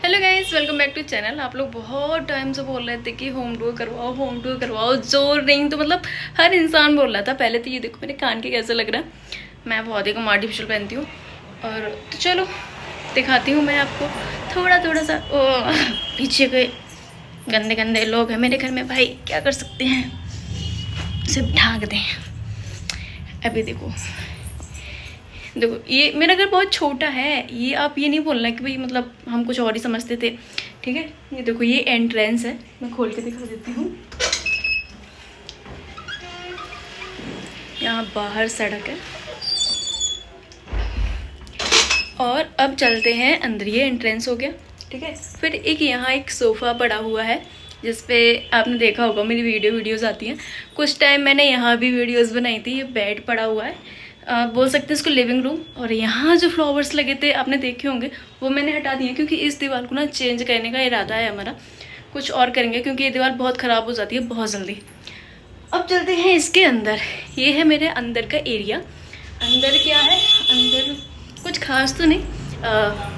Hello guys, welcome back to channel. आप लोग बहुत टाइम से बोल रहे थे कि होम टूर करवाओ, जोर नहीं तो मतलब हर इंसान बोल रहा था। पहले तो ये देखो मेरे कान के कैसे लग रहा है, मैं बहुत ही कम आर्टिफिशियल पहनती हूँ। और तो चलो दिखाती हूँ मैं आपको थोड़ा थोड़ा सा। पीछे के गंदे गंदे लोग हैं मेरे घर में, भाई क्या कर सकते हैं, सिर्फ ढाक दें। अभी देखो देखो, ये मेरा घर बहुत छोटा है। ये आप ये नहीं बोलना कि भाई मतलब हम कुछ और ही समझते थे, ठीक है। ये देखो, ये एंट्रेंस है, मैं खोल के दिखा देती हूँ। यहाँ बाहर सड़क है और अब चलते हैं अंदर। ये एंट्रेंस हो गया, ठीक है। फिर एक यहाँ एक सोफ़ा पड़ा हुआ है जिसपे आपने देखा होगा मेरी वीडियोज़ आती हैं। कुछ टाइम मैंने यहाँ भी वीडियोज़ बनाई थी। ये बेड पड़ा हुआ है, बोल सकते हैं इसको लिविंग रूम। और यहाँ जो फ्लावर्स लगे थे आपने देखे होंगे, वो मैंने हटा दिए क्योंकि इस दीवार को ना चेंज करने का इरादा है हमारा। कुछ और करेंगे क्योंकि ये दीवार बहुत ख़राब हो जाती है बहुत जल्दी। अब चलते हैं इसके अंदर। ये है मेरे अंदर का एरिया। अंदर क्या है, अंदर कुछ खास तो नहीं,